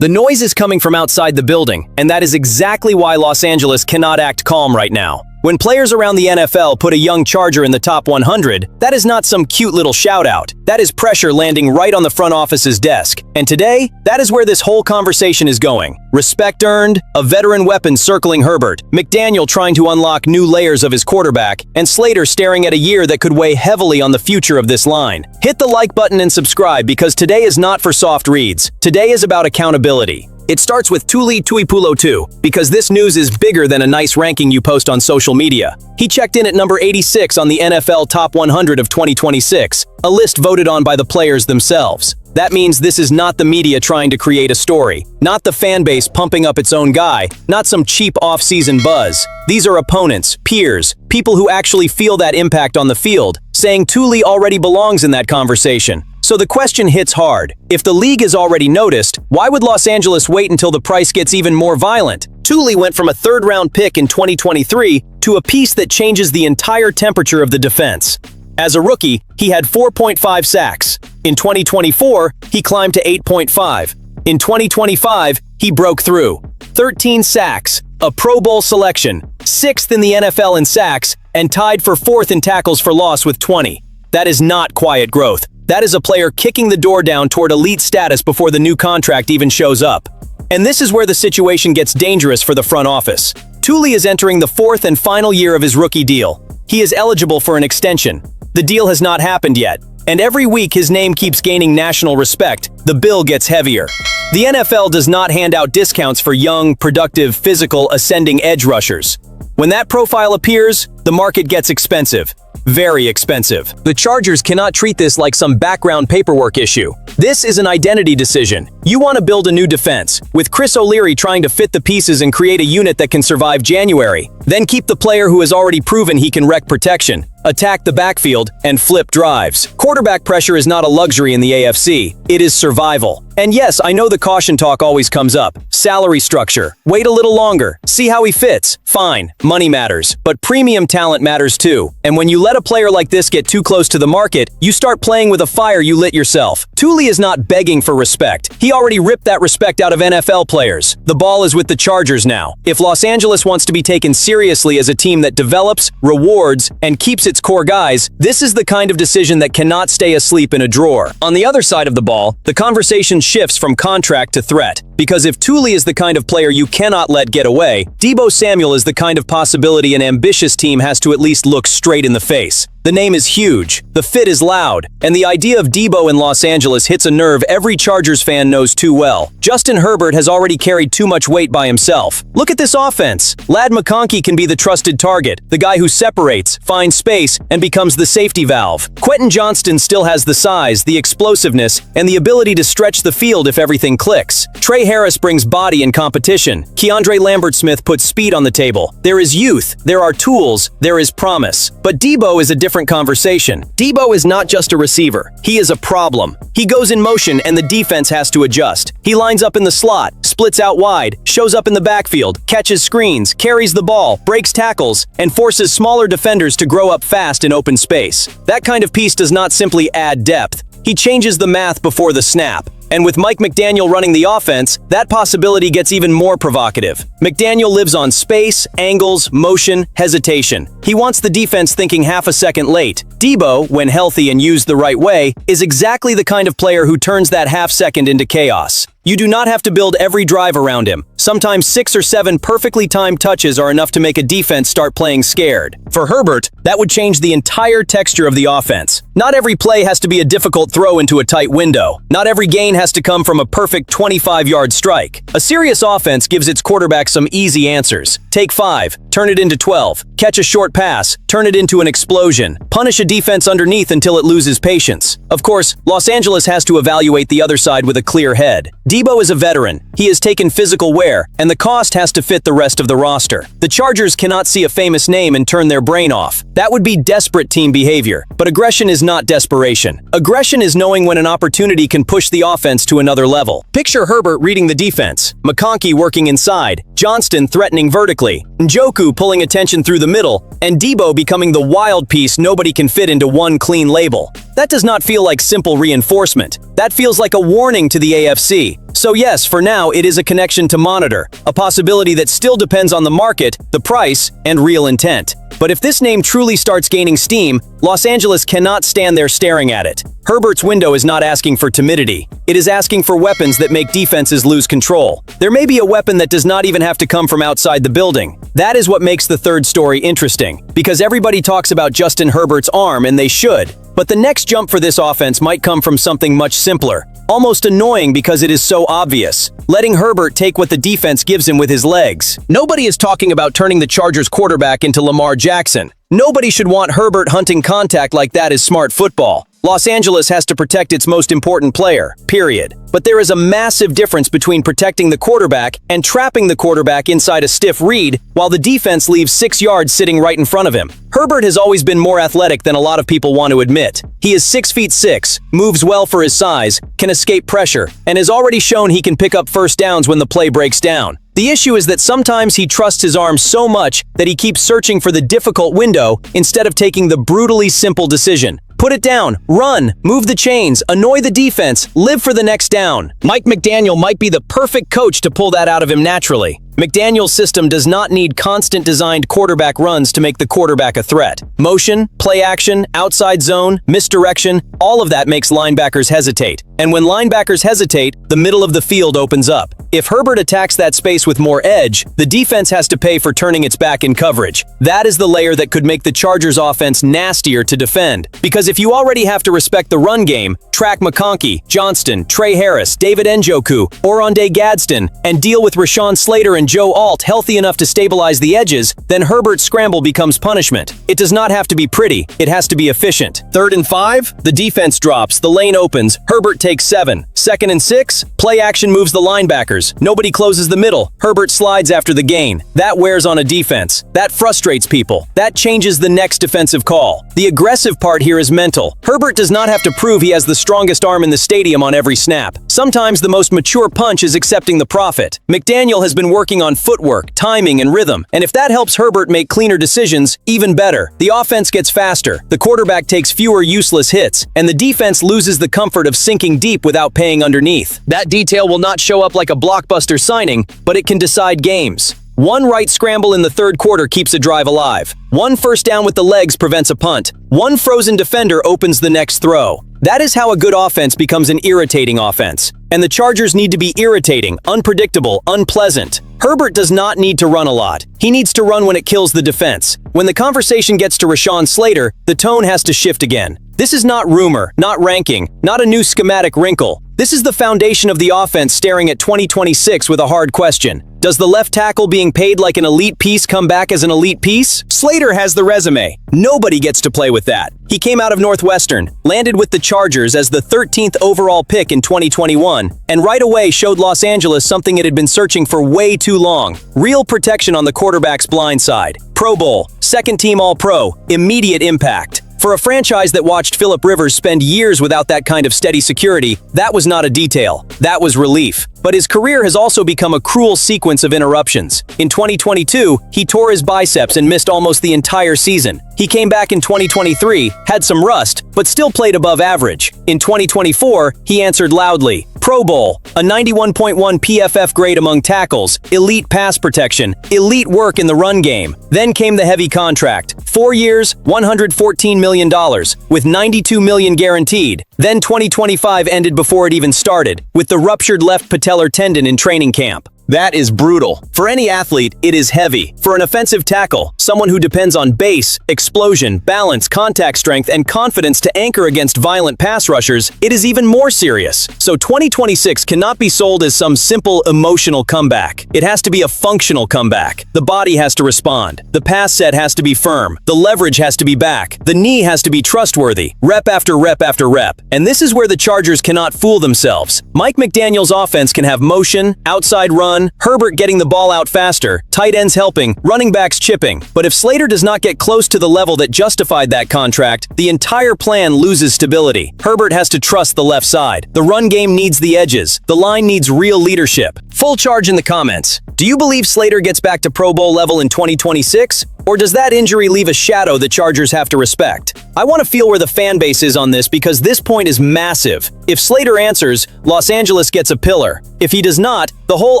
The noise is coming from outside the building, and that is exactly why Los Angeles cannot act calm right now. When players around the NFL put a young Charger in the top 100, that is not some cute little shout-out. That is pressure landing right on the front office's desk. And today, that is where this whole conversation is going. Respect earned, a veteran weapon circling Herbert, McDaniel trying to unlock new layers of his quarterback, and Slater staring at a year that could weigh heavily on the future of this line. Hit the like button and subscribe because today is not for soft reads. Today is about accountability. It starts with Tuli Tuipulotu, because this news is bigger than a nice ranking you post on social media. He checked in at number 86 on the NFL Top 100 of 2026, a list voted on by the players themselves. That means this is not the media trying to create a story, not the fan base pumping up its own guy, not some cheap off-season buzz. These are opponents, peers, people who actually feel that impact on the field, saying Tuli already belongs in that conversation. So the question hits hard. If the league is already noticed, why would Los Angeles wait until the price gets even more violent? Tuli went from a third-round pick in 2023 to a piece that changes the entire temperature of the defense. As a rookie, he had 4.5 sacks. In 2024, he climbed to 8.5. In 2025, he broke through. 13 sacks, a Pro Bowl selection, 6th in the NFL in sacks, and tied for 4th in tackles for loss with 20. That is not quiet growth. That is a player kicking the door down toward elite status before the new contract even shows up. And this is where the situation gets dangerous for the front office. Tuli is entering the 4th and final year of his rookie deal. He is eligible for an extension. The deal has not happened yet, and every week his name keeps gaining national respect. The bill gets heavier. The NFL does not hand out discounts for young, productive, physical, ascending edge rushers. When that profile appears, the market gets expensive. Very expensive. The Chargers cannot treat this like some background paperwork issue. This is an identity decision. You want to build a new defense, with Chris O'Leary trying to fit the pieces and create a unit that can survive January. Then keep the player who has already proven he can wreck protection, attack the backfield, and flip drives. Quarterback pressure is not a luxury in the AFC. It is survival. And yes, I know the caution talk always comes up. Salary structure. Wait a little longer. See how he fits. Fine. Money matters. But premium talent matters too. And when you let a player like this get too close to the market, you start playing with a fire you lit yourself. Tuli is not begging for respect. He already ripped that respect out of NFL players. The ball is with the Chargers now. If Los Angeles wants to be taken seriously as a team that develops, rewards, and keeps its core guys, this is the kind of decision that cannot stay asleep in a drawer. On the other side of the ball, the conversation shifts from contract to threat. Because if Tuli is the kind of player you cannot let get away, Deebo Samuel is the kind of possibility an ambitious team has to at least look straight in the face. The name is huge, the fit is loud, and the idea of Deebo in Los Angeles hits a nerve every Chargers fan knows too well. Justin Herbert has already carried too much weight by himself. Look at this offense. Ladd McConkey can be the trusted target, the guy who separates, finds space, and becomes the safety valve. Quentin Johnston still has the size, the explosiveness, and the ability to stretch the field if everything clicks. Trey Harris brings body and competition. Keandre Lambert-Smith puts speed on the table. There is youth, there are tools, there is promise. But Deebo is a different conversation. Deebo is not just a receiver. He is a problem. He goes in motion and the defense has to adjust. He lines up in the slot, splits out wide, shows up in the backfield, catches screens, carries the ball, breaks tackles, and forces smaller defenders to grow up fast in open space. That kind of piece does not simply add depth. He changes the math before the snap. And with Mike McDaniel running the offense, that possibility gets even more provocative. McDaniel lives on space, angles, motion, hesitation. He wants the defense thinking half a second late. Deebo, when healthy and used the right way, is exactly the kind of player who turns that half second into chaos. You do not have to build every drive around him. Sometimes 6 or 7 perfectly timed touches are enough to make a defense start playing scared. For Herbert, that would change the entire texture of the offense. Not every play has to be a difficult throw into a tight window. Not every gain has to come from a perfect 25-yard strike. A serious offense gives its quarterback some easy answers. Take 5, turn it into 12. Catch a short pass, turn it into an explosion. Punish a defense underneath until it loses patience. Of course, Los Angeles has to evaluate the other side with a clear head. Deebo is a veteran. He has taken physical wear, and the cost has to fit the rest of the roster. The Chargers cannot see a famous name and turn their brain off. That would be desperate team behavior. But aggression is not desperation. Aggression is knowing when an opportunity can push the offense to another level. Picture Herbert reading the defense, McConkey working inside, Johnston threatening vertically, Njoku pulling attention through the middle, and Deebo becoming the wild piece nobody can fit into one clean label. That does not feel like simple reinforcement. That feels like a warning to the AFC. So yes, for now, it is a connection to monitor, a possibility that still depends on the market, the price, and real intent. But if this name truly starts gaining steam, Los Angeles cannot stand there staring at it. Herbert's window is not asking for timidity. It is asking for weapons that make defenses lose control. There may be a weapon that does not even have to come from outside the building. That is what makes the third story interesting, because everybody talks about Justin Herbert's arm, and they should. But the next jump for this offense might come from something much simpler. Almost annoying because it is so obvious. Letting Herbert take what the defense gives him with his legs. Nobody is talking about turning the Chargers quarterback into Lamar Jackson. Nobody should want Herbert hunting contact like that as smart football. Los Angeles has to protect its most important player, period. But there is a massive difference between protecting the quarterback and trapping the quarterback inside a stiff read while the defense leaves 6 yards sitting right in front of him. Herbert has always been more athletic than a lot of people want to admit. He is 6'6", moves well for his size, can escape pressure, and has already shown he can pick up first downs when the play breaks down. The issue is that sometimes he trusts his arm so much that he keeps searching for the difficult window instead of taking the brutally simple decision. Put it down, run, move the chains, annoy the defense, live for the next down. Mike McDaniel might be the perfect coach to pull that out of him naturally. McDaniel's system does not need constant designed quarterback runs to make the quarterback a threat. Motion, play action, outside zone, misdirection, all of that makes linebackers hesitate. And when linebackers hesitate, the middle of the field opens up. If Herbert attacks that space with more edge, the defense has to pay for turning its back in coverage. That is the layer that could make the Chargers' offense nastier to defend. Because if you already have to respect the run game, track McConkey, Johnston, Trey Harris, David Njoku, Oronde Gadsden, and deal with Rashawn Slater and Joe Alt healthy enough to stabilize the edges, then Herbert's scramble becomes punishment. It does not have to be pretty, it has to be efficient. 3rd and 5, the defense drops, the lane opens, Herbert takes 7. 2nd and 6, play action moves the linebackers. Nobody closes the middle. Herbert slides after the gain. That wears on a defense. That frustrates people. That changes the next defensive call. The aggressive part here is mental. Herbert does not have to prove he has the strongest arm in the stadium on every snap. Sometimes the most mature punch is accepting the profit. McDaniel has been working on footwork, timing, and rhythm, and if that helps Herbert make cleaner decisions, even better. The offense gets faster, the quarterback takes fewer useless hits, and the defense loses the comfort of sinking deep without paying underneath. That detail will not show up like a blockbuster signing, but it can decide games. One right scramble in the 3rd quarter keeps a drive alive. One first down with the legs prevents a punt. One frozen defender opens the next throw. That is how a good offense becomes an irritating offense. And the Chargers need to be irritating, unpredictable, unpleasant. Herbert does not need to run a lot. He needs to run when it kills the defense. When the conversation gets to Rashawn Slater, the tone has to shift again. This is not rumor, not ranking, not a new schematic wrinkle. This is the foundation of the offense staring at 2026 with a hard question. Does the left tackle being paid like an elite piece come back as an elite piece? Slater has the resume. Nobody gets to play with that. He came out of Northwestern, landed with the Chargers as the 13th overall pick in 2021, and right away showed Los Angeles something it had been searching for way too long. Real protection on the quarterback's blind side. Pro Bowl, 2nd team All-Pro, immediate impact. For a franchise that watched Philip Rivers spend years without that kind of steady security, that was not a detail. That was relief. But his career has also become a cruel sequence of interruptions. In 2022, he tore his biceps and missed almost the entire season. He came back in 2023, had some rust, but still played above average. In 2024, he answered loudly. Pro Bowl, a 91.1 PFF grade among tackles, elite pass protection, elite work in the run game. Then came the heavy contract. 4 years, $114 million, with $92 million guaranteed. Then 2025 ended before it even started, with the ruptured left patellar tendon in training camp. That is brutal. For any athlete, it is heavy. For an offensive tackle, someone who depends on base, explosion, balance, contact strength, and confidence to anchor against violent pass rushers, it is even more serious. So 2026 cannot be sold as some simple emotional comeback. It has to be a functional comeback. The body has to respond. The pass set has to be firm. The leverage has to be back. The knee has to be trustworthy. Rep after rep after rep. And this is where the Chargers cannot fool themselves. Mike McDaniel's offense can have motion, outside run, Herbert getting the ball out faster, tight ends helping, running backs chipping. But if Slater does not get close to the level that justified that contract, the entire plan loses stability. Herbert has to trust the left side. The run game needs the edges. The line needs real leadership. Full charge in the comments. Do you believe Slater gets back to Pro Bowl level in 2026? Or does that injury leave a shadow the Chargers have to respect? I want to feel where the fan base is on this because this point is massive. If Slater answers, Los Angeles gets a pillar. If he does not, the whole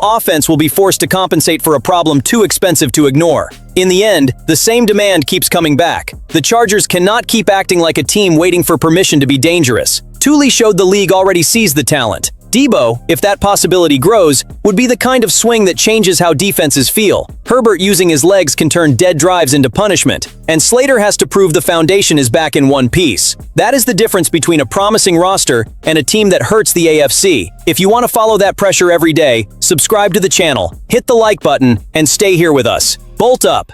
offense will be forced to compensate for a problem too expensive to ignore. In the end, the same demand keeps coming back. The Chargers cannot keep acting like a team waiting for permission to be dangerous. Tuli showed the league already sees the talent. Deebo, if that possibility grows, would be the kind of swing that changes how defenses feel. Herbert using his legs can turn dead drives into punishment, and Slater has to prove the foundation is back in one piece. That is the difference between a promising roster and a team that hurts the AFC. If you want to follow that pressure every day, subscribe to the channel, hit the like button, and stay here with us. Bolt up!